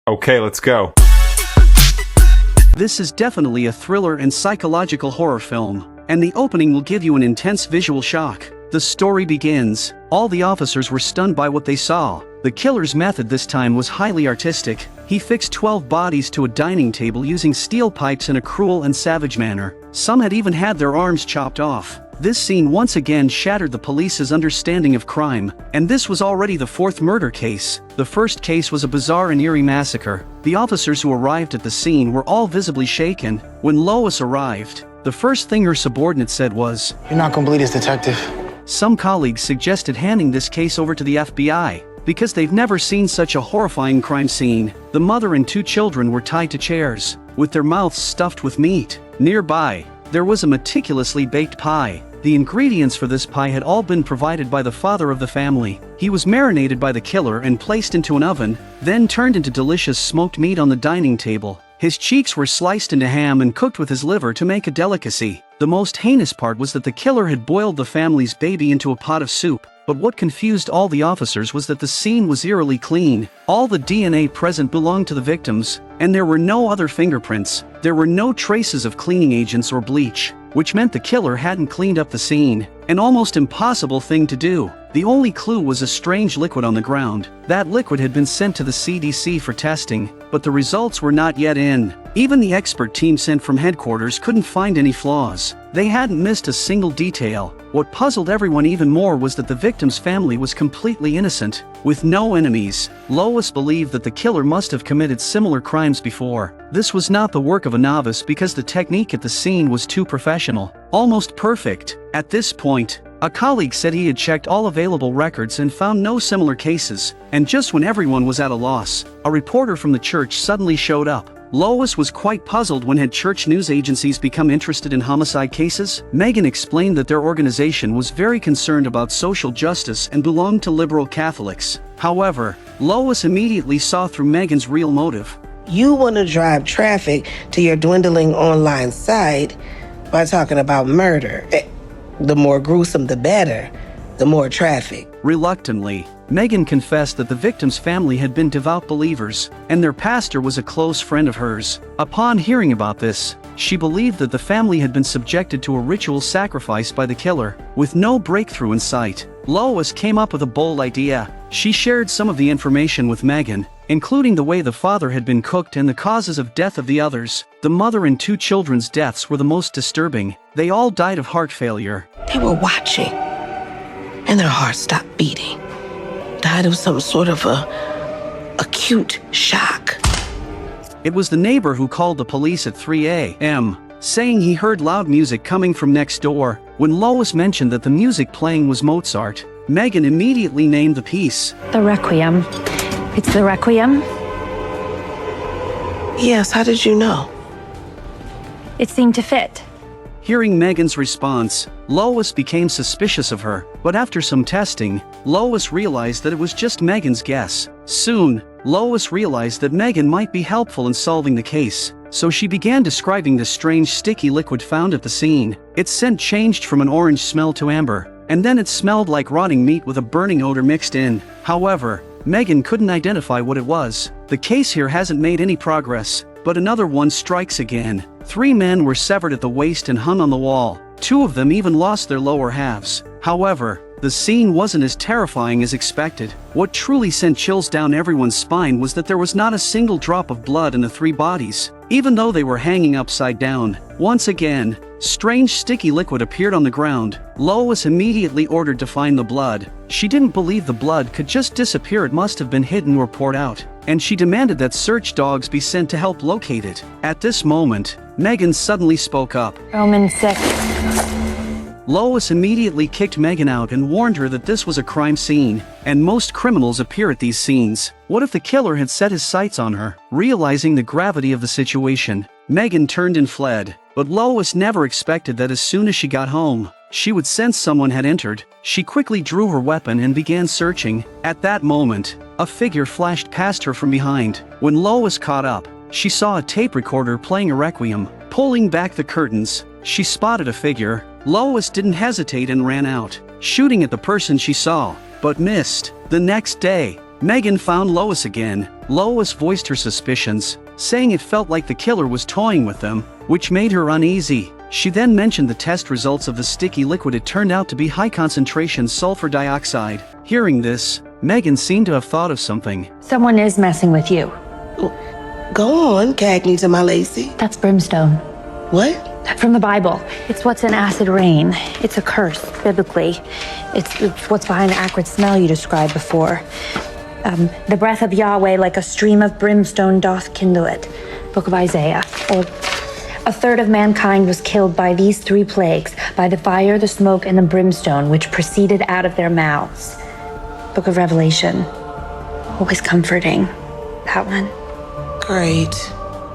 Okay, let's go. This is definitely a thriller and psychological horror film, and the opening will give you an intense visual shock. The story begins. All the officers were stunned by what they saw. The killer's method this time was highly artistic. He fixed 12 bodies to a dining table using steel pipes in a cruel and savage manner. Some had even had their arms chopped off. This scene once again shattered the police's understanding of crime, and this was already the fourth murder case. The first case was a bizarre and eerie massacre. The officers who arrived at the scene were all visibly shaken. When Lois arrived, the first thing her subordinate said was, "You're not complete as detective." Some colleagues suggested handing this case over to the FBI, because they've never seen such a horrifying crime scene. The mother and two children were tied to chairs, with their mouths stuffed with meat. Nearby, there was a meticulously baked pie. The ingredients for this pie had all been provided by the father of the family. He was marinated by the killer and placed into an oven, then turned into delicious smoked meat on the dining table. His cheeks were sliced into ham and cooked with his liver to make a delicacy. The most heinous part was that the killer had boiled the family's baby into a pot of soup. But what confused all the officers was that the scene was eerily clean. All the DNA present belonged to the victims, and there were no other fingerprints. There were no traces of cleaning agents or bleach, which meant the killer hadn't cleaned up the scene. An almost impossible thing to do. The only clue was a strange liquid on the ground. That liquid had been sent to the CDC for testing, but the results were not yet in. Even the expert team sent from headquarters couldn't find any flaws. They hadn't missed a single detail. What puzzled everyone even more was that the victim's family was completely innocent, with no enemies. Lois believed that the killer must have committed similar crimes before. This was not the work of a novice because the technique at the scene was too professional, almost perfect. At this point, a colleague said he had checked all available records and found no similar cases, and just when everyone was at a loss, a reporter from the church suddenly showed up. Lois was quite puzzled. When had church news agencies become interested in homicide cases? Megan explained that their organization was very concerned about social justice and belonged to liberal Catholics. However, Lois immediately saw through Megan's real motive. You want to drive traffic to your dwindling online site by talking about murder. The more gruesome, the better. The more traffic. Reluctantly, Megan confessed that the victim's family had been devout believers, and their pastor was a close friend of hers. Upon hearing about this, she believed that the family had been subjected to a ritual sacrifice by the killer. With no breakthrough in sight, Lois came up with a bold idea. She shared some of the information with Megan, including the way the father had been cooked and the causes of death of the others. The mother and two children's deaths were the most disturbing. They all died of heart failure. They were watching, and their hearts stopped beating. Died of some sort of acute shock. It was the neighbor who called the police at 3 a.m., saying he heard loud music coming from next door. When Lois mentioned that the music playing was Mozart, Megan immediately named the piece. The Requiem. It's the Requiem? Yes, how did you know? It seemed to fit. Hearing Megan's response, Lois became suspicious of her, but after some testing, Lois realized that it was just Megan's guess. Soon, Lois realized that Megan might be helpful in solving the case, so she began describing the strange sticky liquid found at the scene. Its scent changed from an orange smell to amber, and then it smelled like rotting meat with a burning odor mixed in. However, Megan couldn't identify what it was. The case here hasn't made any progress, but another one strikes again. 3 men were severed at the waist and hung on the wall. 2 of them even lost their lower halves. However, the scene wasn't as terrifying as expected. What truly sent chills down everyone's spine was that there was not a single drop of blood in the 3 bodies, even though they were hanging upside down. Once again, strange sticky liquid appeared on the ground. Lois immediately ordered to find the blood. She didn't believe the blood could just disappear. It must have been hidden or poured out, and she demanded that search dogs be sent to help locate it. At this moment, Megan suddenly spoke up. Romans 6. Lois immediately kicked Megan out and warned her that this was a crime scene, and most criminals appear at these scenes. What if the killer had set his sights on her? Realizing the gravity of the situation, Megan turned and fled. But Lois never expected that as soon as she got home, she would sense someone had entered. She quickly drew her weapon and began searching. At that moment, a figure flashed past her from behind. When Lois caught up, she saw a tape recorder playing a requiem. Pulling back the curtains, she spotted a figure. Lois didn't hesitate and ran out, shooting at the person she saw, but missed. The next day, Megan found Lois again. Lois voiced her suspicions, saying it felt like the killer was toying with them, which made her uneasy. She then mentioned the test results of the sticky liquid. It turned out to be high-concentration sulfur dioxide. Hearing this, Megan seemed to have thought of something. Someone is messing with you. Go on, Cagney to my Lacey. That's brimstone. What? From the Bible. It's what's in acid rain. It's a curse, biblically. It's what's behind the acrid smell you described before. The breath of Yahweh like a stream of brimstone doth kindle it. Book of Isaiah. Or a third of mankind was killed by these 3 plagues, by the fire, the smoke, and the brimstone, which proceeded out of their mouths. Book of Revelation. Always comforting. That one. Great.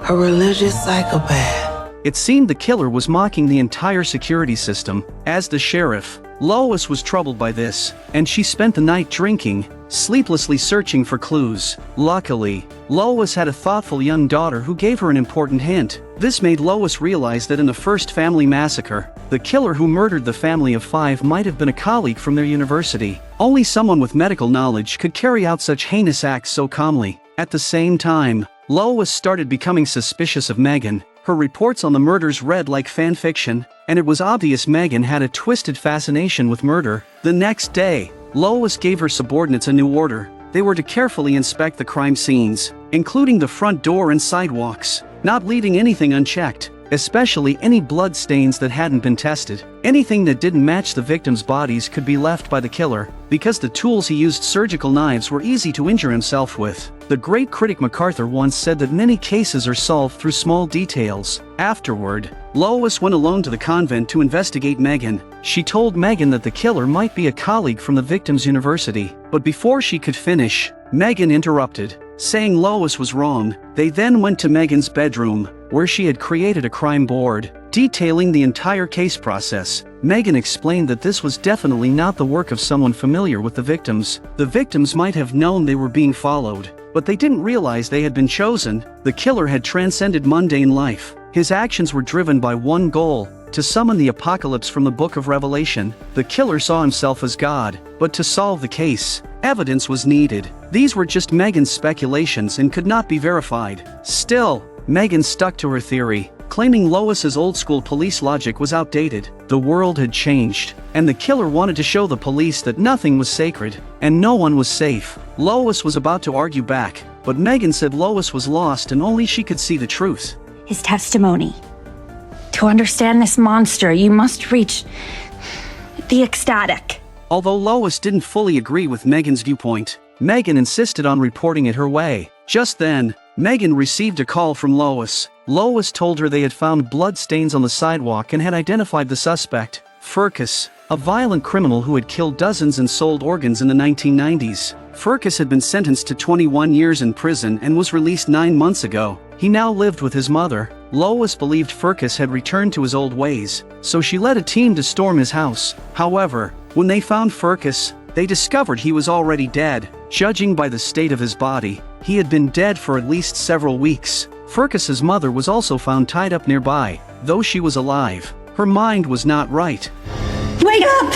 A religious psychopath. It seemed the killer was mocking the entire security system. As the sheriff, Lois was troubled by this, and she spent the night drinking, sleeplessly searching for clues. Luckily, Lois had a thoughtful young daughter who gave her an important hint. This made Lois realize that in the first family massacre, the killer who murdered the family of 5 might have been a colleague from their university. Only someone with medical knowledge could carry out such heinous acts so calmly. At the same time, Lois started becoming suspicious of Megan. Her reports on the murders read like fan fiction, and it was obvious Megan had a twisted fascination with murder. The next day, Lois gave her subordinates a new order. They were to carefully inspect the crime scenes, including the front door and sidewalks, not leaving anything unchecked, especially any blood stains that hadn't been tested. Anything that didn't match the victims' bodies could be left by the killer, because the tools he used, surgical knives, were easy to injure himself with. The great critic MacArthur once said that many cases are solved through small details. Afterward, Lois went alone to the convent to investigate Megan. She told Megan that the killer might be a colleague from the victim's university. But before she could finish, Megan interrupted, saying Lois was wrong. They then went to Megan's bedroom, where she had created a crime board, detailing the entire case process. Megan explained that this was definitely not the work of someone familiar with the victims. The victims might have known they were being followed, but they didn't realize they had been chosen. The killer had transcended mundane life. His actions were driven by one goal: to summon the apocalypse from the book of Revelation. The killer saw himself as God, but to solve the case, evidence was needed. These were just Megan's speculations and could not be verified. Still, Megan stuck to her theory, claiming Lois's old-school police logic was outdated. The world had changed, and the killer wanted to show the police that nothing was sacred, and no one was safe. Lois was about to argue back, but Megan said Lois was lost and only she could see the truth. His testimony. To understand this monster, you must reach the ecstatic. Although Lois didn't fully agree with Megan's viewpoint, Megan insisted on reporting it her way. Just then, Megan received a call from Lois. Lois told her they had found blood stains on the sidewalk and had identified the suspect, Furcus, a violent criminal who had killed dozens and sold organs in the 1990s. Furcus had been sentenced to 21 years in prison and was released 9 months ago. He now lived with his mother. Lois believed Furcus had returned to his old ways, so she led a team to storm his house. However, when they found Furcus, they discovered he was already dead. Judging by the state of his body, he had been dead for at least several weeks. Furcus's mother was also found tied up nearby. Though she was alive, her mind was not right. Wake up!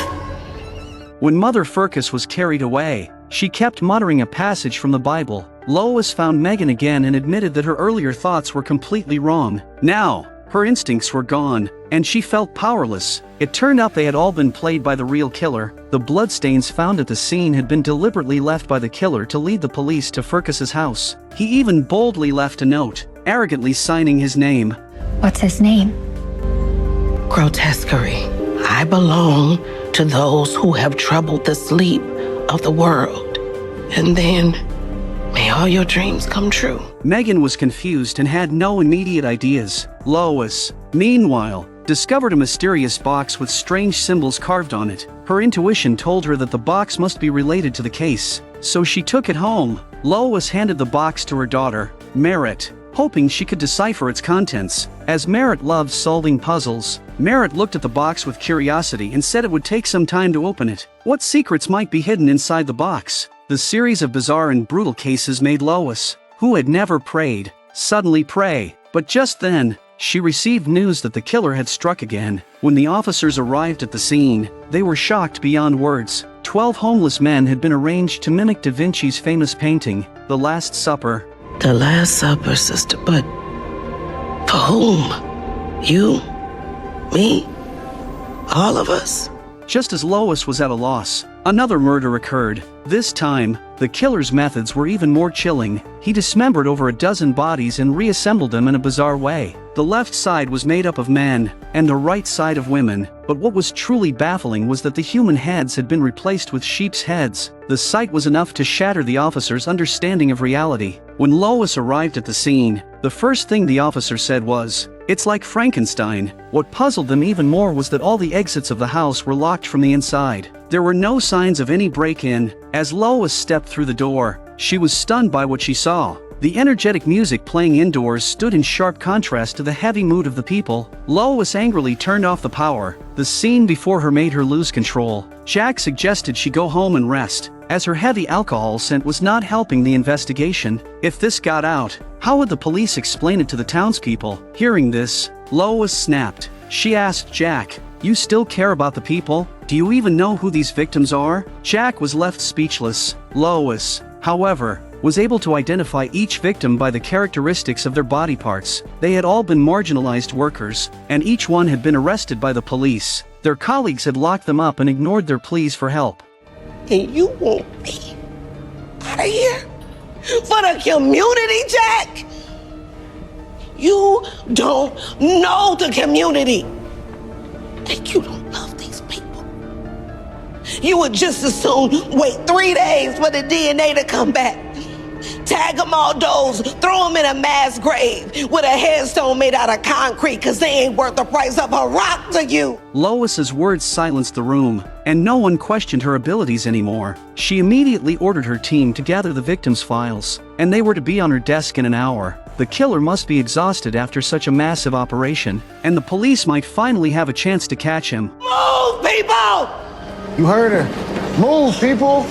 When Mother Furcus was carried away, she kept muttering a passage from the Bible. Lois found Megan again and admitted that her earlier thoughts were completely wrong. Now, her instincts were gone, and she felt powerless. It turned out they had all been played by the real killer. The bloodstains found at the scene had been deliberately left by the killer to lead the police to Furcus's house. He even boldly left a note, arrogantly signing his name. What's his name? Grotesquerie. I belong to those who have troubled the sleep of the world. And then, may all your dreams come true. Megan was confused and had no immediate ideas. Lois, meanwhile, discovered a mysterious box with strange symbols carved on it. Her intuition told her that the box must be related to the case, so she took it home. Lois handed the box to her daughter, Merritt, hoping she could decipher its contents. As Merritt loved solving puzzles, Merritt looked at the box with curiosity and said it would take some time to open it. What secrets might be hidden inside the box? The series of bizarre and brutal cases made Lois, who had never prayed, suddenly pray. But just then, she received news that the killer had struck again. When the officers arrived at the scene, they were shocked beyond words. 12 homeless men had been arranged to mimic Da Vinci's famous painting, The Last Supper. The Last Supper, sister, but for whom? You? Me? All of us? Just as Lois was at a loss, another murder occurred. This time, the killer's methods were even more chilling. He dismembered over a dozen bodies and reassembled them in a bizarre way. The left side was made up of men, and the right side of women, but what was truly baffling was that the human heads had been replaced with sheep's heads. The sight was enough to shatter the officer's understanding of reality. When Lois arrived at the scene, the first thing the officer said was, "It's like Frankenstein." What puzzled them even more was that all the exits of the house were locked from the inside. There were no signs of any break-in. As Lois stepped through the door, she was stunned by what she saw. The energetic music playing indoors stood in sharp contrast to the heavy mood of the people. Lois angrily turned off the power. The scene before her made her lose control. Jack suggested she go home and rest, as her heavy alcohol scent was not helping the investigation. If this got out, how would the police explain it to the townspeople? Hearing this, Lois snapped. She asked Jack, "You still care about the people? Do you even know who these victims are?" Jack was left speechless. Lois, however, was able to identify each victim by the characteristics of their body parts. They had all been marginalized workers, and each one had been arrested by the police. Their colleagues had locked them up and ignored their pleas for help. And you want me out of here? For the community, Jack? You don't know the community. And you don't love these people. You would just as soon wait 3 days for the DNA to come back. Tag them all those, throw them in a mass grave with a headstone made out of concrete because they ain't worth the price of a rock to you. Lois's words silenced the room, and no one questioned her abilities anymore. She immediately ordered her team to gather the victims' files, and they were to be on her desk in an hour. The killer must be exhausted after such a massive operation, and the police might finally have a chance to catch him. Move, people! You heard her. Move, people!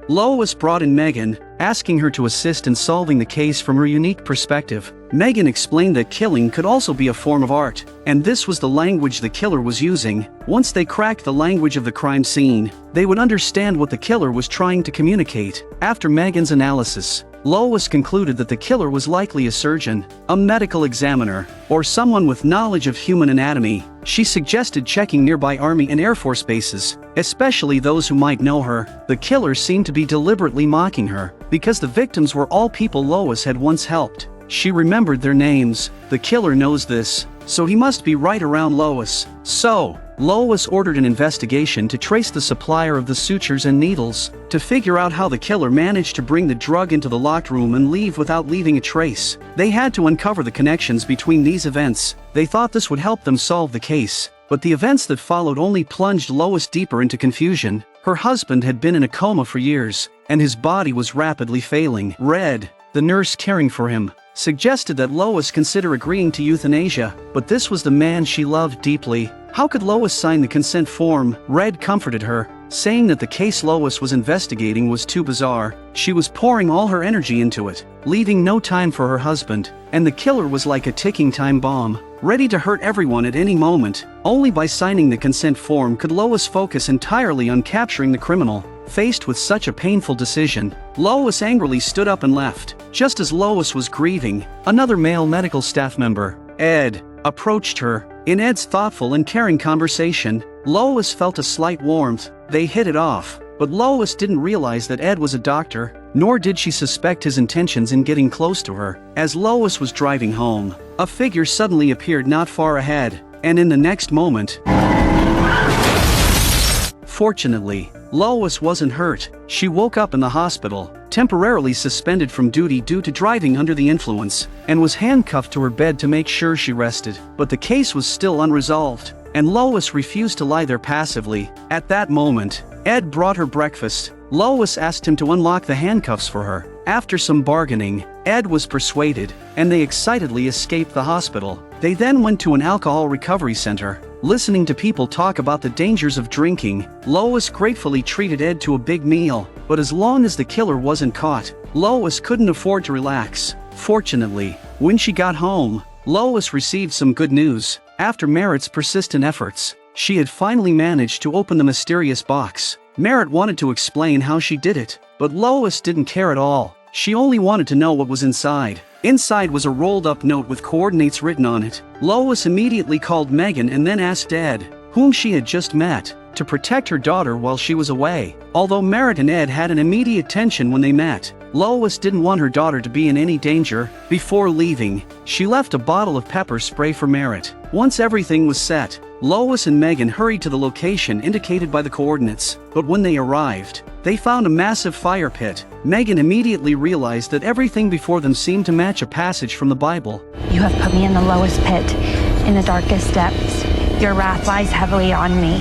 Lois brought in Megan, asking her to assist in solving the case from her unique perspective. Megan explained that killing could also be a form of art, and this was the language the killer was using. Once they cracked the language of the crime scene, they would understand what the killer was trying to communicate. After Megan's analysis, Lois concluded that the killer was likely a surgeon, a medical examiner, or someone with knowledge of human anatomy. She suggested checking nearby Army and Air Force bases, especially those who might know her. The killer seemed to be deliberately mocking her, because the victims were all people Lois had once helped. She remembered their names. The killer knows this, so he must be right around Lois. So, Lois ordered an investigation to trace the supplier of the sutures and needles, to figure out how the killer managed to bring the drug into the locked room and leave without leaving a trace. They had to uncover the connections between these events. They thought this would help them solve the case, but the events that followed only plunged Lois deeper into confusion. Her husband had been in a coma for years, and his body was rapidly failing. Red, the nurse caring for him, suggested that Lois consider agreeing to euthanasia, but this was the man she loved deeply. How could Lois sign the consent form? Red comforted her, saying that the case Lois was investigating was too bizarre. She was pouring all her energy into it, leaving no time for her husband, and the killer was like a ticking time bomb, ready to hurt everyone at any moment. Only by signing the consent form could Lois focus entirely on capturing the criminal. Faced with such a painful decision, Lois angrily stood up and left. Just as Lois was grieving, another male medical staff member, Ed, approached her. In Ed's thoughtful and caring conversation, Lois felt a slight warmth. They hit it off, but Lois didn't realize that Ed was a doctor, nor did she suspect his intentions in getting close to her. As Lois was driving home, a figure suddenly appeared not far ahead, and in the next moment, fortunately, Lois wasn't hurt. She woke up in the hospital, temporarily suspended from duty due to driving under the influence, and was handcuffed to her bed to make sure she rested. But the case was still unresolved, and Lois refused to lie there passively. At that moment, Ed brought her breakfast. Lois asked him to unlock the handcuffs for her. After some bargaining, Ed was persuaded, and they excitedly escaped the hospital. They then went to an alcohol recovery center. Listening to people talk about the dangers of drinking, Lois gratefully treated Ed to a big meal, but as long as the killer wasn't caught, Lois couldn't afford to relax. Fortunately, when she got home, Lois received some good news. After Merritt's persistent efforts, She had finally managed to open the mysterious box. Merritt wanted to explain how she did it, but Lois didn't care at all. She only wanted to know what was inside. Inside was a rolled-up note with coordinates written on it. Lois immediately called Megan and then asked Ed, whom she had just met, to protect her daughter while she was away. Although Merritt and Ed had an immediate tension when they met, Lois didn't want her daughter to be in any danger. Before leaving, she left a bottle of pepper spray for Merritt. Once everything was set, Lois and Megan hurried to the location indicated by the coordinates, but when they arrived, they found a massive fire pit. Megan immediately realized that everything before them seemed to match a passage from the Bible. You have put me in the lowest pit, in the darkest depths. Your wrath lies heavily on me.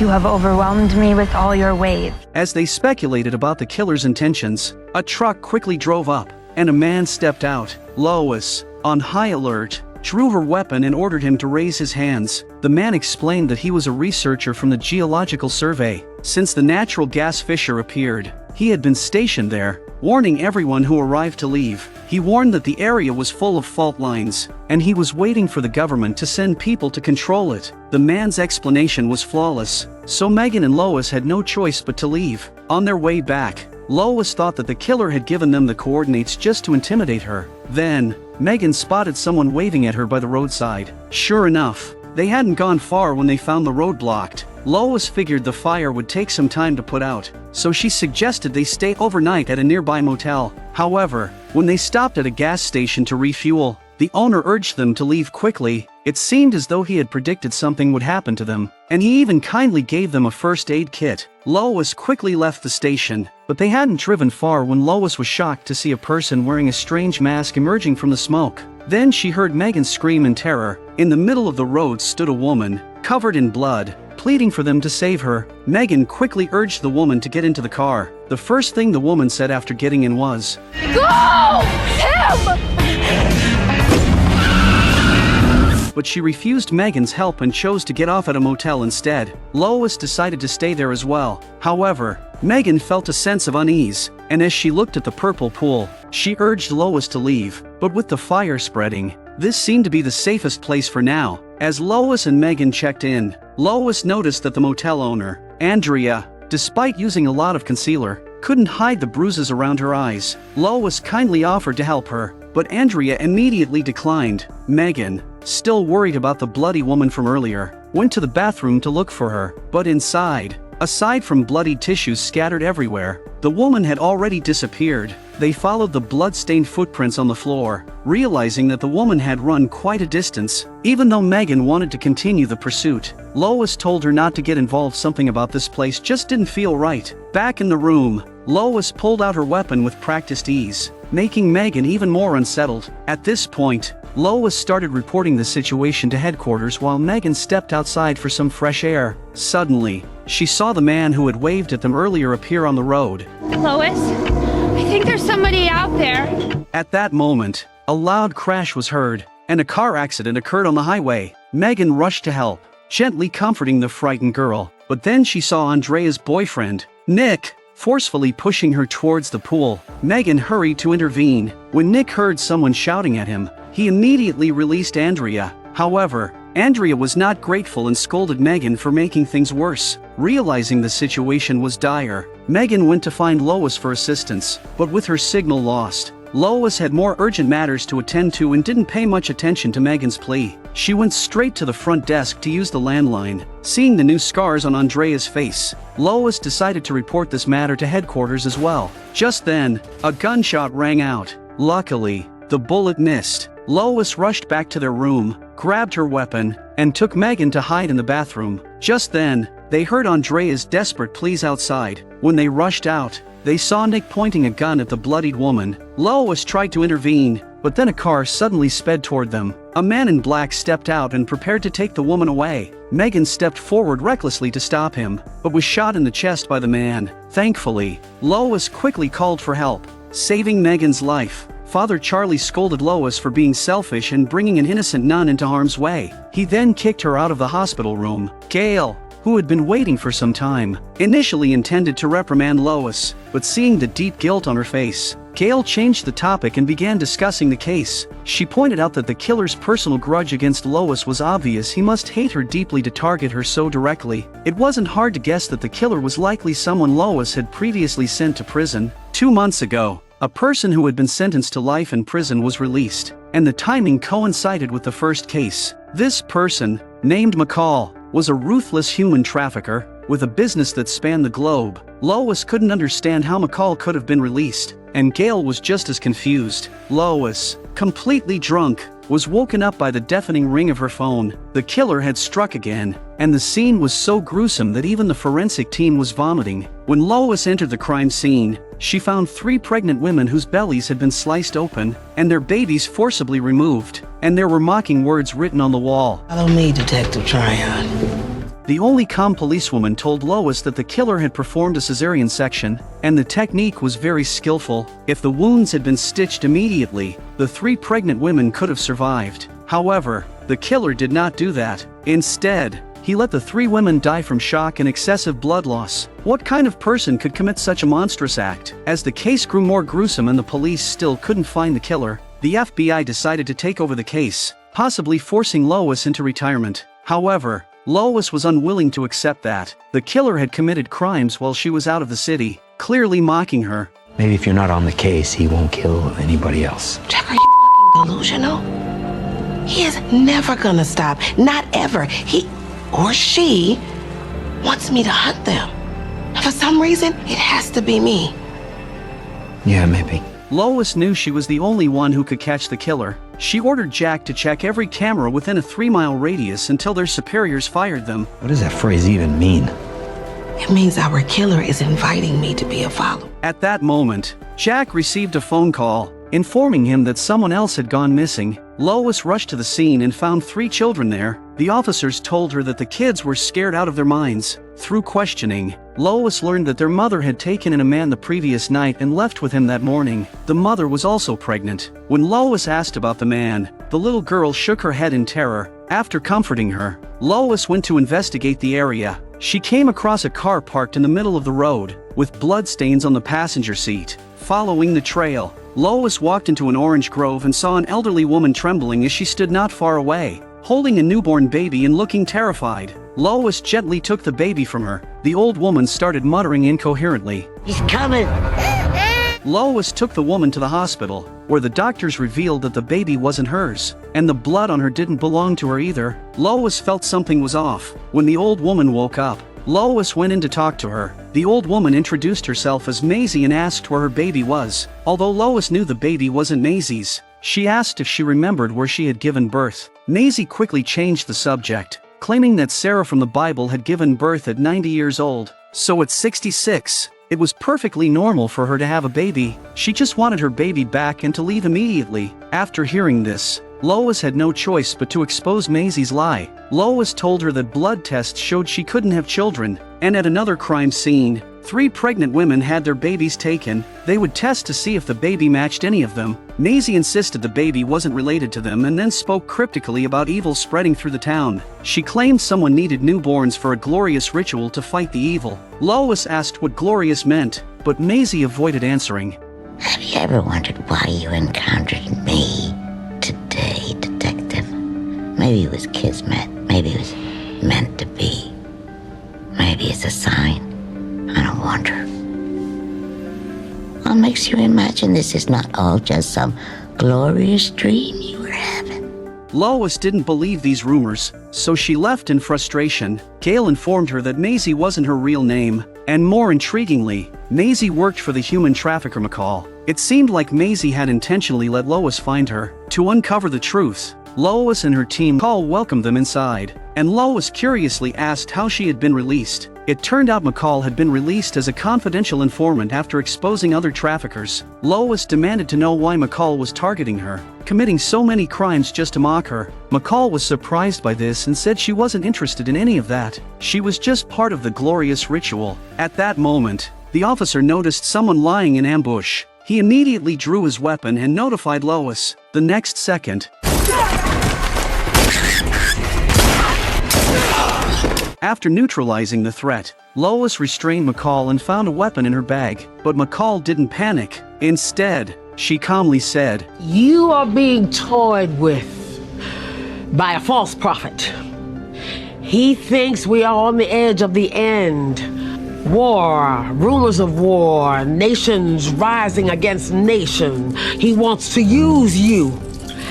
You have overwhelmed me with all your waves. As they speculated about the killer's intentions, a truck quickly drove up, and a man stepped out. Lois, on high alert, drew her weapon and ordered him to raise his hands. The man explained that he was a researcher from the Geological Survey. Since the natural gas fissure appeared, he had been stationed there, warning everyone who arrived to leave. He warned that the area was full of fault lines, and he was waiting for the government to send people to control it. The man's explanation was flawless, so Megan and Lois had no choice but to leave. On their way back, Lois thought that the killer had given them the coordinates just to intimidate her. Then, Megan spotted someone waving at her by the roadside. Sure enough, they hadn't gone far when they found the road blocked. Lois figured the fire would take some time to put out, so she suggested they stay overnight at a nearby motel. However, when they stopped at a gas station to refuel, the owner urged them to leave quickly. It seemed as though he had predicted something would happen to them, and he even kindly gave them a first aid kit. Lois quickly left the station, but they hadn't driven far when Lois was shocked to see a person wearing a strange mask emerging from the smoke. Then she heard Megan scream in terror. In the middle of the road stood a woman, covered in blood, pleading for them to save her. Megan quickly urged the woman to get into the car. The first thing the woman said after getting in was, Go! Him! but she refused Megan's help and chose to get off at a motel instead. Lois decided to stay there as well. However, Megan felt a sense of unease, and as she looked at the purple pool, she urged Lois to leave. But with the fire spreading, this seemed to be the safest place for now. As Lois and Megan checked in, Lois noticed that the motel owner, Andrea, despite using a lot of concealer, couldn't hide the bruises around her eyes. Lois kindly offered to help her, but Andrea immediately declined. Megan, still worried about the bloody woman from earlier, went to the bathroom to look for her, but inside, aside from bloodied tissues scattered everywhere, the woman had already disappeared. They followed the blood-stained footprints on the floor, realizing that the woman had run quite a distance. Even though Megan wanted to continue the pursuit, Lois told her not to get involved. Something about this place just didn't feel right. Back in the room, Lois pulled out her weapon with practiced ease, making Megan even more unsettled. At this point, Lois started reporting the situation to headquarters while Megan stepped outside for some fresh air. Suddenly, she saw the man who had waved at them earlier appear on the road. Lois, I think there's somebody out there. At that moment, a loud crash was heard, and a car accident occurred on the highway. Megan rushed to help, gently comforting the frightened girl, but then she saw Andrea's boyfriend, Nick, forcefully pushing her towards the pool. Megan hurried to intervene. When Nick heard someone shouting at him, he immediately released Andrea. However, Andrea was not grateful and scolded Megan for making things worse. Realizing the situation was dire, Megan went to find Lois for assistance, but with her signal lost, Lois had more urgent matters to attend to and didn't pay much attention to Megan's plea. She went straight to the front desk to use the landline. Seeing the new scars on Andrea's face, Lois decided to report this matter to headquarters as well. Just then, a gunshot rang out. Luckily, the bullet missed. Lois rushed back to their room, grabbed her weapon, and took Megan to hide in the bathroom. Just then, they heard Andrea's desperate pleas outside. When they rushed out, they saw Nick pointing a gun at the bloodied woman. Lois tried to intervene, but then a car suddenly sped toward them. A man in black stepped out and prepared to take the woman away. Megan stepped forward recklessly to stop him, but was shot in the chest by the man. Thankfully, Lois quickly called for help, saving Megan's life. Father Charlie scolded Lois for being selfish and bringing an innocent nun into harm's way. He then kicked her out of the hospital room. Gail, who had been waiting for some time, initially intended to reprimand Lois, but seeing the deep guilt on her face, Gail changed the topic and began discussing the case. She pointed out that the killer's personal grudge against Lois was obvious. He must hate her deeply to target her so directly. It wasn't hard to guess that the killer was likely someone Lois had previously sent to prison. 2 months ago, a person who had been sentenced to life in prison was released, and the timing coincided with the first case. This person, named McCall, was a ruthless human trafficker with a business that spanned the globe. Lois couldn't understand how McCall could have been released, and Gail was just as confused. Lois, completely drunk, was woken up by the deafening ring of her phone. The killer had struck again, and the scene was so gruesome that even the forensic team was vomiting. When Lois entered the crime scene, she found 3 pregnant women whose bellies had been sliced open, and their babies forcibly removed, and there were mocking words written on the wall. Follow me, Detective Tryon. The only calm policewoman told Lois that the killer had performed a cesarean section, and the technique was very skillful. If the wounds had been stitched immediately, the 3 pregnant women could have survived. However, the killer did not do that. Instead, he let the 3 women die from shock and excessive blood loss. What kind of person could commit such a monstrous act? As the case grew more gruesome and the police still couldn't find the killer, the FBI decided to take over the case, possibly forcing Lois into retirement. However, Lois was unwilling to accept that. The killer had committed crimes while she was out of the city, clearly mocking her. Maybe if you're not on the case, he won't kill anybody else. Jack, are you delusional? He is never gonna stop. Not ever. He or she wants me to hunt them. And for some reason, it has to be me. Yeah, maybe. Lois knew she was the only one who could catch the killer. She ordered Jack to check every camera within a 3-mile radius until their superiors fired them. What does that phrase even mean? It means our killer is inviting me to be a follower. At that moment, Jack received a phone call, informing him that someone else had gone missing. Lois rushed to the scene and found 3 children there. The officers told her that the kids were scared out of their minds. Through questioning, Lois learned that their mother had taken in a man the previous night and left with him that morning. The mother was also pregnant. When Lois asked about the man, the little girl shook her head in terror. After comforting her, Lois went to investigate the area. She came across a car parked in the middle of the road, with bloodstains on the passenger seat. Following the trail, Lois walked into an orange grove and saw an elderly woman trembling as she stood not far away, holding a newborn baby and looking terrified. Lois gently took the baby from her. The old woman started muttering incoherently. He's coming! Lois took the woman to the hospital, where the doctors revealed that the baby wasn't hers, and the blood on her didn't belong to her either. Lois felt something was off. When the old woman woke up, Lois went in to talk to her. The old woman introduced herself as Maisie and asked where her baby was. Although Lois knew the baby wasn't Maisie's, she asked if she remembered where she had given birth. Maisie quickly changed the subject, claiming that Sarah from the Bible had given birth at 90 years old. So at 66, it was perfectly normal for her to have a baby. She just wanted her baby back and to leave immediately. After hearing this, Lois had no choice but to expose Maisie's lie. Lois told her that blood tests showed she couldn't have children, and at another crime scene, 3 pregnant women had their babies taken. They would test to see if the baby matched any of them. Maisie insisted the baby wasn't related to them and then spoke cryptically about evil spreading through the town. She claimed someone needed newborns for a glorious ritual to fight the evil. Lois asked what glorious meant, but Maisie avoided answering. Have you ever wondered why you encountered me today, Detective? Maybe it was kismet. Maybe it was meant to be. Maybe it's a sign. I don't wonder. What makes you imagine this is not all just some glorious dream you were having? Lois didn't believe these rumors, so she left in frustration. Gail informed her that Maisie wasn't her real name, and more intriguingly, Maisie worked for the human trafficker McCall. It seemed like Maisie had intentionally let Lois find her. To uncover the truth, Lois and her team McCall welcomed them inside, and Lois curiously asked how she had been released. It turned out McCall had been released as a confidential informant after exposing other traffickers. Lois demanded to know why McCall was targeting her, committing so many crimes just to mock her. McCall was surprised by this and said she wasn't interested in any of that. She was just part of the glorious ritual. At that moment, the officer noticed someone lying in ambush. He immediately drew his weapon and notified Lois. The next second, After neutralizing the threat, Lois restrained McCall and found a weapon in her bag, but McCall didn't panic. Instead, she calmly said, You are being toyed with by a false prophet. He thinks we are on the edge of the end. War, rumors of war, nations rising against nation. He wants to use you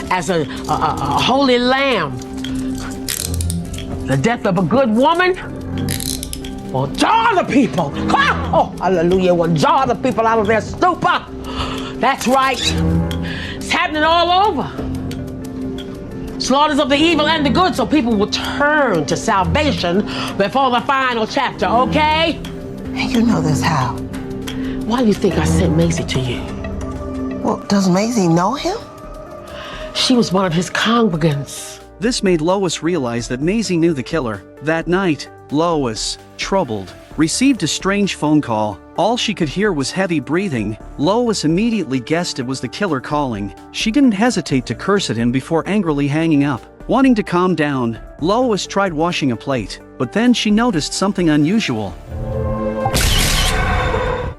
as a holy lamb. The death of a good woman will jar the people. Ah! Oh, hallelujah, will jar the people out of their stupor. That's right. It's happening all over. Slaughters of the evil and the good, so people will turn to salvation before the final chapter, okay? And you know this how? Why do you think I sent Maisie to you? Well, does Maisie know him? She was one of his congregants. This made Lois realize that Maisie knew the killer. That night, Lois, troubled, received a strange phone call. All she could hear was heavy breathing. Lois immediately guessed it was the killer calling. She didn't hesitate to curse at him before angrily hanging up. Wanting to calm down, Lois tried washing a plate, but then she noticed something unusual.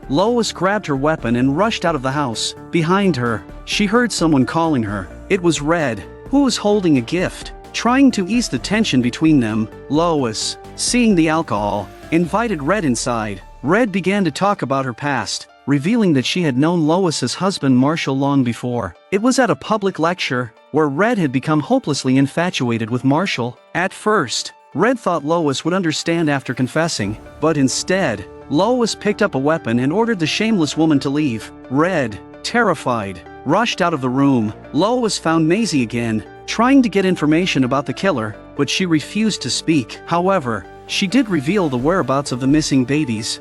Lois grabbed her weapon and rushed out of the house. Behind her, she heard someone calling her. It was Red, who was holding a gift. Trying to ease the tension between them, Lois, seeing the alcohol, invited Red inside. Red began to talk about her past, revealing that she had known Lois's husband Marshall long before. It was at a public lecture, where Red had become hopelessly infatuated with Marshall. At first, Red thought Lois would understand after confessing, but instead, Lois picked up a weapon and ordered the shameless woman to leave. Red, terrified, rushed out of the room. Lois found Maisie again, trying to get information about the killer, but she refused to speak. However, she did reveal the whereabouts of the missing babies.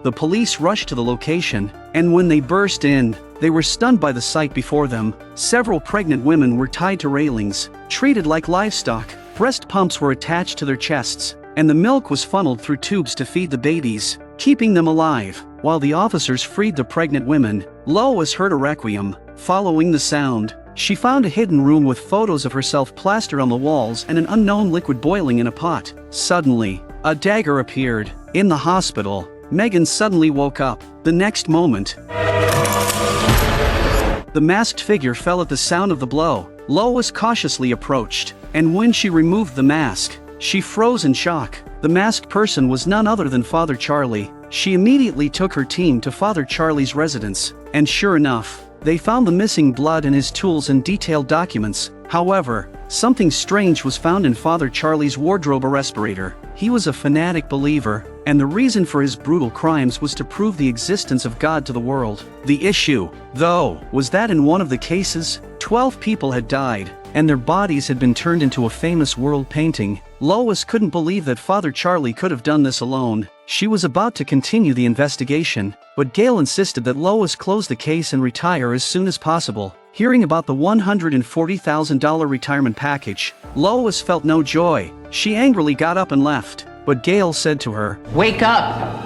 The police rushed to the location, and when they burst in, they were stunned by the sight before them. Several pregnant women were tied to railings, treated like livestock. Breast pumps were attached to their chests, and the milk was funneled through tubes to feed the babies, keeping them alive. While the officers freed the pregnant women, Lois heard a requiem. Following the sound, she found a hidden room with photos of herself plastered on the walls and an unknown liquid boiling in a pot. Suddenly, a dagger appeared. In the hospital, Megan suddenly woke up. The next moment, the masked figure fell at the sound of the blow. Lois cautiously approached, and when she removed the mask, she froze in shock. The masked person was none other than Father Charlie. She immediately took her team to Father Charlie's residence, and sure enough, they found the missing blood and his tools and detailed documents. However, something strange was found in Father Charlie's wardrobe: a respirator. He was a fanatic believer, and the reason for his brutal crimes was to prove the existence of God to the world. The issue, though, was that in one of the cases, 12 people had died, and their bodies had been turned into a famous world painting. Lois couldn't believe that Father Charlie could have done this alone. She was about to continue the investigation, but Gail insisted that Lois close the case and retire as soon as possible. Hearing about the $140,000 retirement package, Lois felt no joy. She angrily got up and left, but Gail said to her, Wake up!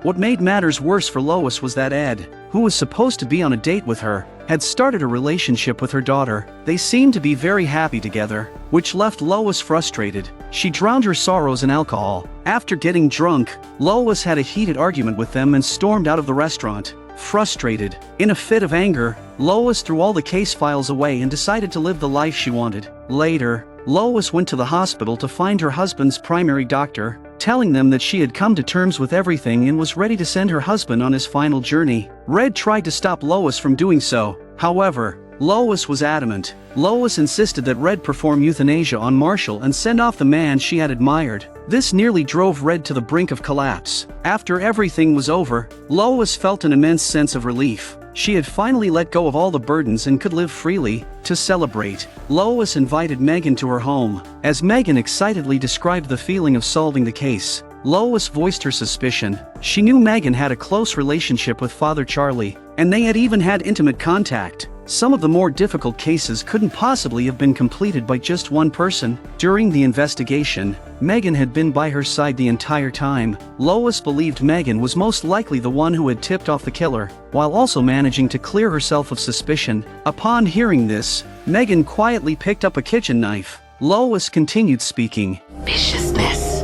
What made matters worse for Lois was that Ed, who was supposed to be on a date with her, had started a relationship with her daughter. They seemed to be very happy together, which left Lois frustrated. She drowned her sorrows in alcohol. After getting drunk, Lois had a heated argument with them and stormed out of the restaurant. Frustrated, in a fit of anger, Lois threw all the case files away and decided to live the life she wanted. Later, Lois went to the hospital to find her husband's primary doctor, telling them that she had come to terms with everything and was ready to send her husband on his final journey. Red tried to stop Lois from doing so. However, Lois was adamant. Lois insisted that Red perform euthanasia on Marshall and send off the man she had admired. This nearly drove Red to the brink of collapse. After everything was over, Lois felt an immense sense of relief. She had finally let go of all the burdens and could live freely. To celebrate, Lois invited Megan to her home. As Megan excitedly described the feeling of solving the case, Lois voiced her suspicion. She knew Megan had a close relationship with Father Charlie, and they had even had intimate contact. Some of the more difficult cases couldn't possibly have been completed by just one person. During the investigation, Megan had been by her side the entire time. Lois believed Megan was most likely the one who had tipped off the killer, while also managing to clear herself of suspicion. Upon hearing this, Megan quietly picked up a kitchen knife. Lois continued speaking. Viciousness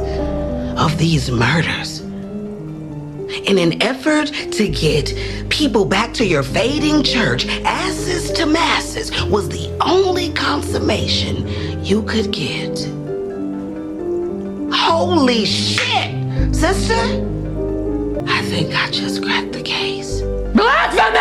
of these murders. In an effort to get people back to your fading church, asses to masses was the only consummation you could get. Holy shit, sister! I think I just cracked the case. Blasphemy!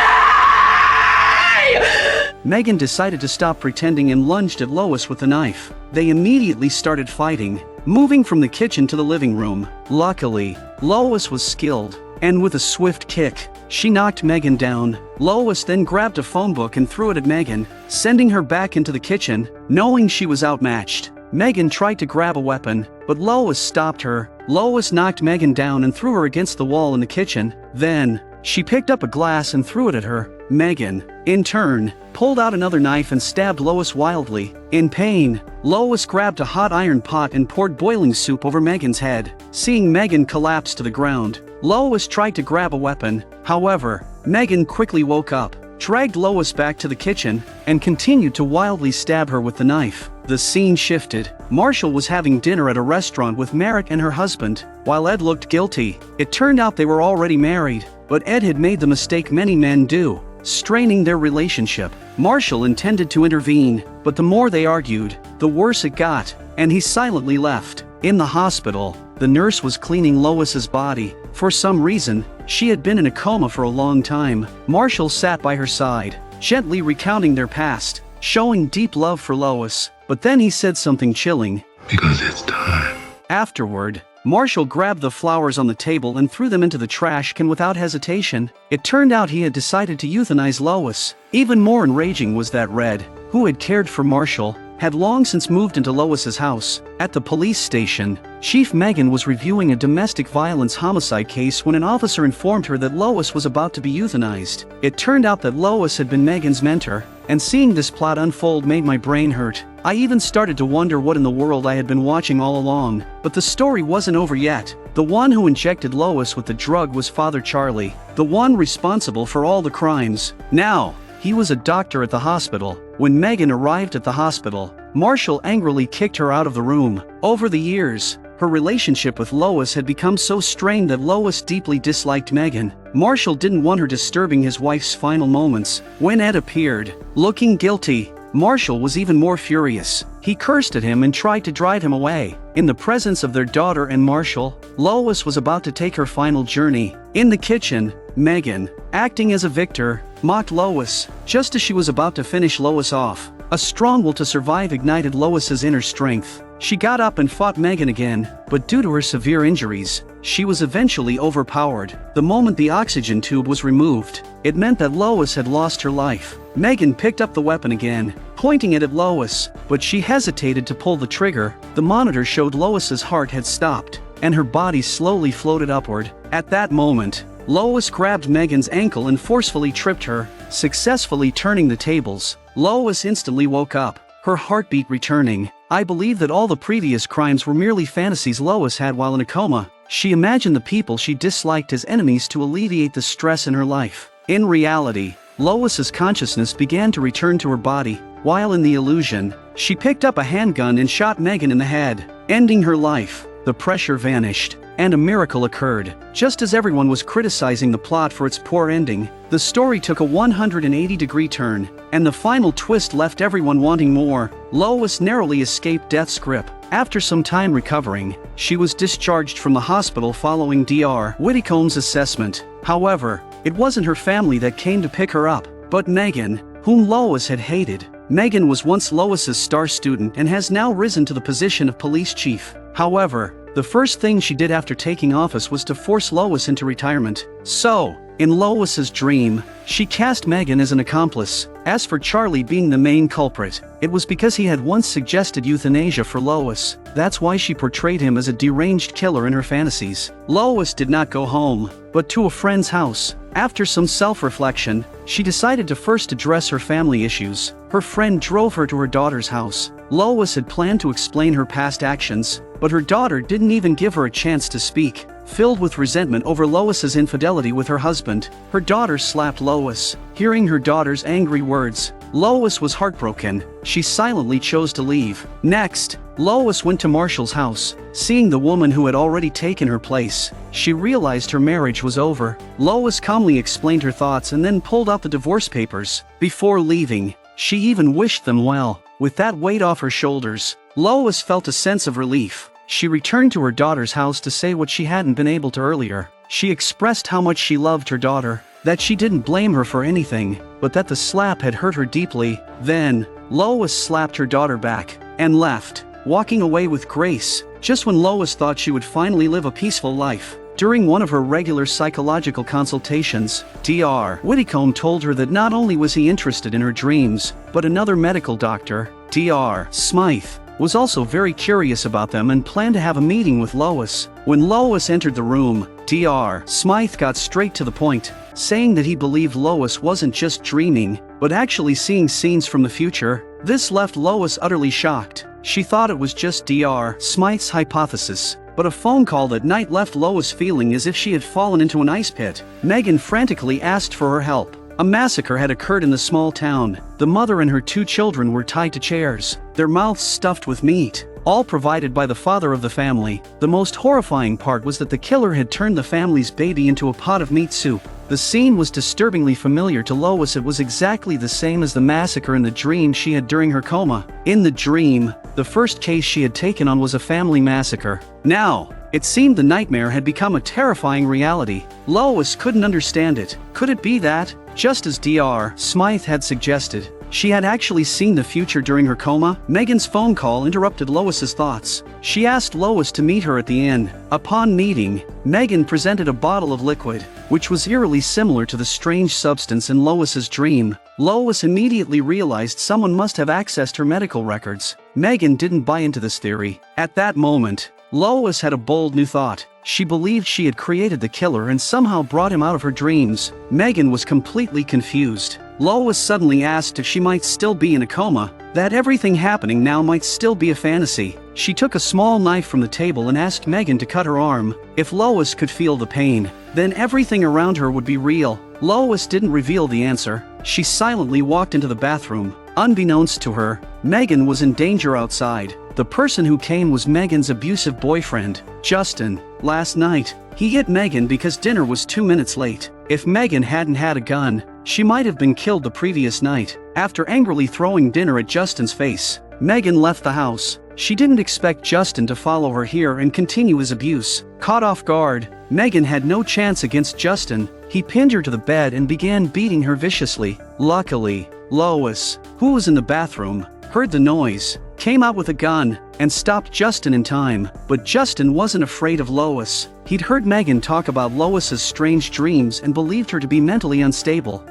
Megan decided to stop pretending and lunged at Lois with the knife. They immediately started fighting, moving from the kitchen to the living room. Luckily, Lois was skilled, and with a swift kick, she knocked Megan down. Lois then grabbed a phone book and threw it at Megan, sending her back into the kitchen. Knowing she was outmatched, Megan tried to grab a weapon, but Lois stopped her. Lois knocked Megan down and threw her against the wall in the kitchen. Then, she picked up a glass and threw it at her. Megan, in turn, pulled out another knife and stabbed Lois wildly. In pain, Lois grabbed a hot iron pot and poured boiling soup over Megan's head. Seeing Megan collapse to the ground, Lois tried to grab a weapon. However, Megan quickly woke up, dragged Lois back to the kitchen, and continued to wildly stab her with the knife. The scene shifted. Marshall was having dinner at a restaurant with Merrick and her husband, while Ed looked guilty. It turned out they were already married, but Ed had made the mistake many men do, straining their relationship. Marshall intended to intervene, but the more they argued, the worse it got, and he silently left. In the hospital, the nurse was cleaning Lois's body. For some reason, she had been in a coma for a long time. Marshall sat by her side, gently recounting their past, showing deep love for Lois. But then he said something chilling. Because it's time. Afterward, Marshall grabbed the flowers on the table and threw them into the trash can without hesitation. It turned out he had decided to euthanize Lois. Even more enraging was that Red, who had cared for Marshall, had long since moved into Lois's house. At the police station, Chief Megan was reviewing a domestic violence homicide case when an officer informed her that Lois was about to be euthanized. It turned out that Lois had been Megan's mentor, and seeing this plot unfold made my brain hurt. I even started to wonder what in the world I had been watching all along. But the story wasn't over yet. The one who injected Lois with the drug was Father Charlie, the one responsible for all the crimes. Now, he was a doctor at the hospital. When Megan arrived at the hospital, Marshall angrily kicked her out of the room. Over the years, her relationship with Lois had become so strained that Lois deeply disliked Megan. Marshall didn't want her disturbing his wife's final moments. When Ed appeared, looking guilty, Marshall was even more furious. He cursed at him and tried to drive him away. In the presence of their daughter and Marshall, Lois was about to take her final journey. In the kitchen, Megan, acting as a victor, mocked Lois. Just as she was about to finish Lois off, a strong will to survive ignited Lois's inner strength. She got up and fought Megan again, but due to her severe injuries, she was eventually overpowered. The moment the oxygen tube was removed, it meant that Lois had lost her life. Megan picked up the weapon again, pointing it at Lois, but she hesitated to pull the trigger. The monitor showed Lois's heart had stopped, and her body slowly floated upward. At that moment, Lois grabbed Megan's ankle and forcefully tripped her, successfully turning the tables. Lois instantly woke up, her heartbeat returning. I believe that all the previous crimes were merely fantasies Lois had while in a coma. She imagined the people she disliked as enemies to alleviate the stress in her life. In reality, Lois's consciousness began to return to her body. While in the illusion, she picked up a handgun and shot Megan in the head, ending her life. The pressure vanished, and a miracle occurred. Just as everyone was criticizing the plot for its poor ending, the story took a 180-degree turn, and the final twist left everyone wanting more. Lois narrowly escaped death's grip. After some time recovering, she was discharged from the hospital following Dr. Whitcomb's assessment. However, it wasn't her family that came to pick her up, but Megan, whom Lois had hated. Megan was once Lois's star student and has now risen to the position of police chief. However, the first thing she did after taking office was to force Lois into retirement. So, In Lois's dream, she cast Megan as an accomplice. As for Charlie being the main culprit, it was because he had once suggested euthanasia for Lois. That's why she portrayed him as a deranged killer in her fantasies. Lois did not go home, but to a friend's house. After some self-reflection, she decided to first address her family issues. Her friend drove her to her daughter's house. Lois had planned to explain her past actions, but her daughter didn't even give her a chance to speak. Filled with resentment over Lois's infidelity with her husband, her daughter slapped Lois. Hearing her daughter's angry words, Lois was heartbroken. She silently chose to leave. Next, Lois went to Marshall's house. Seeing the woman who had already taken her place, she realized her marriage was over. Lois calmly explained her thoughts and then pulled out the divorce papers. Before leaving, she even wished them well. With that weight off her shoulders, Lois felt a sense of relief. She returned to her daughter's house to say what she hadn't been able to earlier. She expressed how much she loved her daughter, that she didn't blame her for anything, but that the slap had hurt her deeply. Then, Lois slapped her daughter back and left, walking away with grace, just when Lois thought she would finally live a peaceful life. During one of her regular psychological consultations, Dr. Whitcomb told her that not only was he interested in her dreams, but another medical doctor, Dr. Smythe, was also very curious about them and planned to have a meeting with Lois. When Lois entered the room, Dr. Smythe got straight to the point, saying that he believed Lois wasn't just dreaming, but actually seeing scenes from the future. This left Lois utterly shocked. She thought it was just Dr. Smythe's hypothesis, but a phone call that night left Lois feeling as if she had fallen into an ice pit. Megan frantically asked for her help. A massacre had occurred in the small town. The mother and her 2 children were tied to chairs, their mouths stuffed with meat, all provided by the father of the family. The most horrifying part was that the killer had turned the family's baby into a pot of meat soup. The scene was disturbingly familiar to Lois. It was exactly the same as the massacre in the dream she had during her coma. In the dream, the first case she had taken on was a family massacre. Now, it seemed the nightmare had become a terrifying reality. Lois couldn't understand it. Could it be that, just as Dr. Smythe had suggested, she had actually seen the future during her coma? Megan's phone call interrupted Lois's thoughts. She asked Lois to meet her at the inn. Upon meeting, Megan presented a bottle of liquid, which was eerily similar to the strange substance in Lois's dream. Lois immediately realized someone must have accessed her medical records. Megan didn't buy into this theory. At that moment, Lois had a bold new thought. She believed she had created the killer and somehow brought him out of her dreams. Megan was completely confused. Lois suddenly asked if she might still be in a coma, that everything happening now might still be a fantasy. She took a small knife from the table and asked Megan to cut her arm. If Lois could feel the pain, then everything around her would be real. Lois didn't reveal the answer. She silently walked into the bathroom. Unbeknownst to her, Megan was in danger outside. The person who came was Megan's abusive boyfriend, Justin. Last night, he hit Megan because dinner was 2 minutes late. If Megan hadn't had a gun, she might have been killed the previous night. After angrily throwing dinner at Justin's face, Megan left the house. She didn't expect Justin to follow her here and continue his abuse. Caught off guard, Megan had no chance against Justin. He pinned her to the bed and began beating her viciously. Luckily, Lois, who was in the bathroom, heard the noise, came out with a gun, and stopped Justin in time. But Justin wasn't afraid of Lois. He'd heard Megan talk about Lois's strange dreams and believed her to be mentally unstable.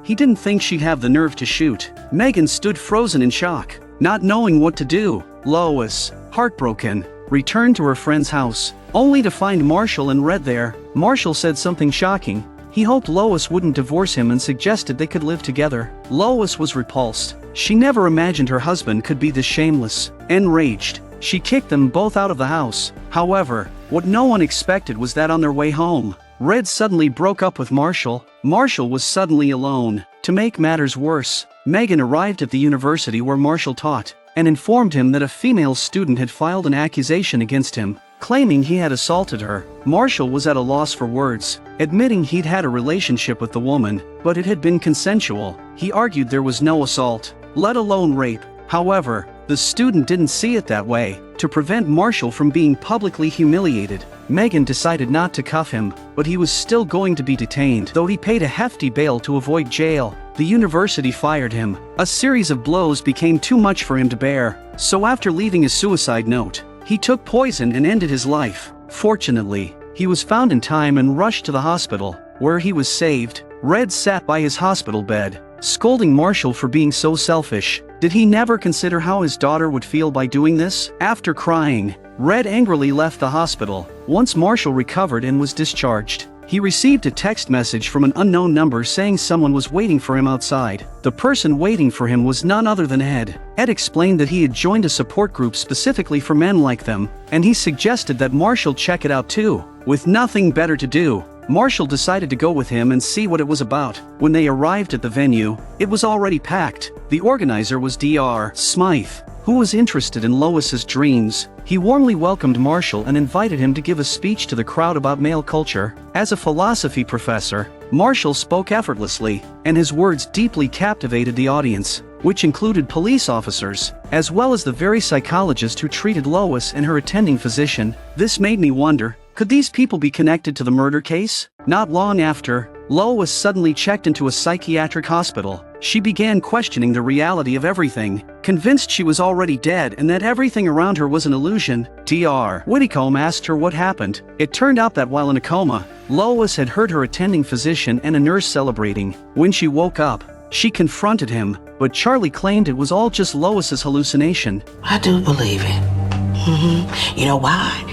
He didn't think she'd have the nerve to shoot. Megan stood frozen in shock, not knowing what to do. Lois, heartbroken, returned to her friend's house, only to find Marshall and Red there. Marshall said something shocking. He hoped Lois wouldn't divorce him and suggested they could live together. Lois was repulsed. She never imagined her husband could be this shameless. Enraged, she kicked them both out of the house. However, what no one expected was that on their way home, Red suddenly broke up with Marshall. Marshall was suddenly alone. To make matters worse, Megan arrived at the university where Marshall taught, and informed him that a female student had filed an accusation against him, claiming he had assaulted her. Marshall was at a loss for words, admitting he'd had a relationship with the woman, but it had been consensual. He argued there was no assault, let alone rape. However, the student didn't see it that way. To prevent Marshall from being publicly humiliated, Megan decided not to cuff him, but he was still going to be detained. Though he paid a hefty bail to avoid jail, the university fired him. A series of blows became too much for him to bear, so after leaving a suicide note, he took poison and ended his life. Fortunately, He was found in time and rushed to the hospital, where he was saved. Red sat by his hospital bed, scolding Marshall for being so selfish. Did he never consider how his daughter would feel by doing this? After crying, Red angrily left the hospital. Once Marshall recovered and was discharged, he received a text message from an unknown number saying someone was waiting for him outside. The person waiting for him was none other than Ed. Ed explained that he had joined a support group specifically for men like them, and he suggested that Marshall check it out too. With nothing better to do, Marshall decided to go with him and see what it was about. When they arrived at the venue, it was already packed. The organizer was Dr. Smythe, who was interested in Lois's dreams. He warmly welcomed Marshall and invited him to give a speech to the crowd about male culture. As a philosophy professor, Marshall spoke effortlessly, and his words deeply captivated the audience, which included police officers, as well as the very psychologist who treated Lois and her attending physician. This made me wonder, could these people be connected to the murder case? Not long after, Lois suddenly checked into a psychiatric hospital. She began questioning the reality of everything, convinced she was already dead and that everything around her was an illusion. Dr. Whitcomb asked her what happened. It turned out that while in a coma, Lois had heard her attending physician and a nurse celebrating. When she woke up, she confronted him, but Charlie claimed it was all just Lois's hallucination. I do believe it. You know why?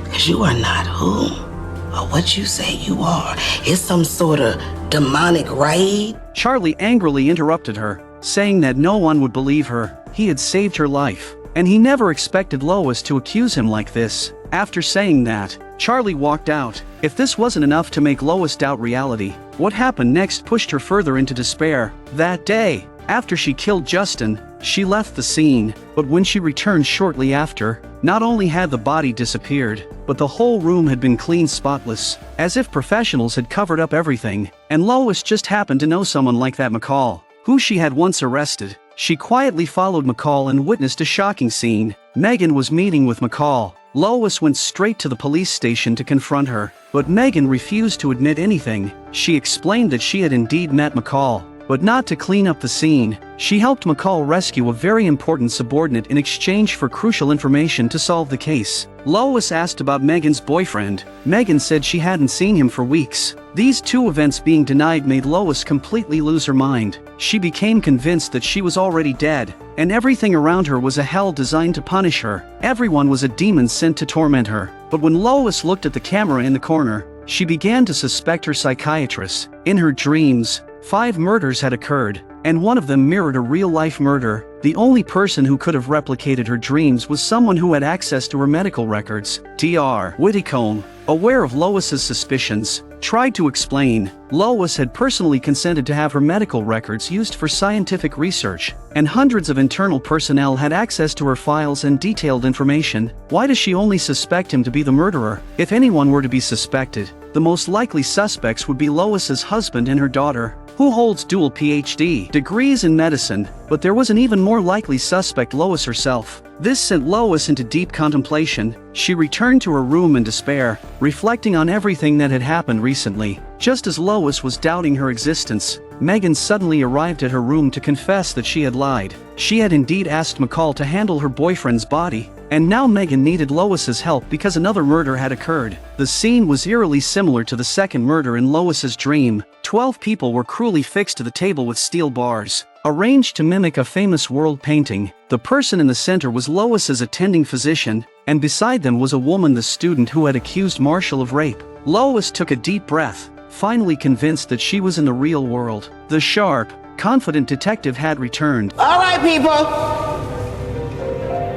Because you are not who or what you say you are. It's some sort of demonic raid. Charlie angrily interrupted her, saying that no one would believe her. He had saved her life, and he never expected Lois to accuse him like this. After saying that, Charlie walked out. If this wasn't enough to make Lois doubt reality, what happened next pushed her further into despair. That day, after she killed Justin, she left the scene, but when she returned shortly after, not only had the body disappeared, but the whole room had been clean spotless, as if professionals had covered up everything, and Lois just happened to know someone like that McCall, who she had once arrested. She quietly followed McCall and witnessed a shocking scene. Megan was meeting with McCall. Lois went straight to the police station to confront her, but Megan refused to admit anything. She explained that she had indeed met McCall, but not to clean up the scene. She helped McCall rescue a very important subordinate in exchange for crucial information to solve the case. Lois asked about Megan's boyfriend. Megan said she hadn't seen him for weeks. These two events being denied made Lois completely lose her mind. She became convinced that she was already dead, and everything around her was a hell designed to punish her. Everyone was a demon sent to torment her. But when Lois looked at the camera in the corner, she began to suspect her psychiatrist. In her dreams, 5 murders had occurred, and one of them mirrored a real-life murder. The only person who could have replicated her dreams was someone who had access to her medical records. Dr. Whitcomb, aware of Lois's suspicions, tried to explain. Lois had personally consented to have her medical records used for scientific research, and hundreds of internal personnel had access to her files and detailed information. Why does she only suspect him to be the murderer? If anyone were to be suspected, the most likely suspects would be Lois's husband and her daughter, who holds dual PhD degrees in medicine, but there was an even more likely suspect, Lois herself. This sent Lois into deep contemplation. She returned to her room in despair, reflecting on everything that had happened recently. Just as Lois was doubting her existence, Megan suddenly arrived at her room to confess that she had lied. She had indeed asked McCall to handle her boyfriend's body, and now Megan needed Lois's help because another murder had occurred. The scene was eerily similar to the second murder in Lois's dream. 12 people were cruelly fixed to the table with steel bars, arranged to mimic a famous world painting. The person in the center was Lois's attending physician, and beside them was a woman, the student who had accused Marshall of rape. Lois took a deep breath, finally convinced that she was in the real world. The sharp, confident detective had returned. All right, people.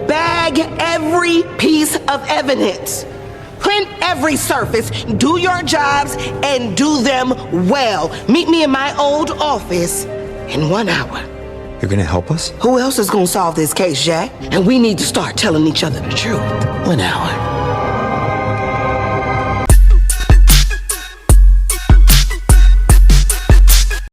Bag every piece of evidence. Print every surface. Do your jobs and do them well. Meet me in my old office in 1 hour. You're gonna help us? Who else is gonna solve this case, Jack? And we need to start telling each other the truth. 1 hour.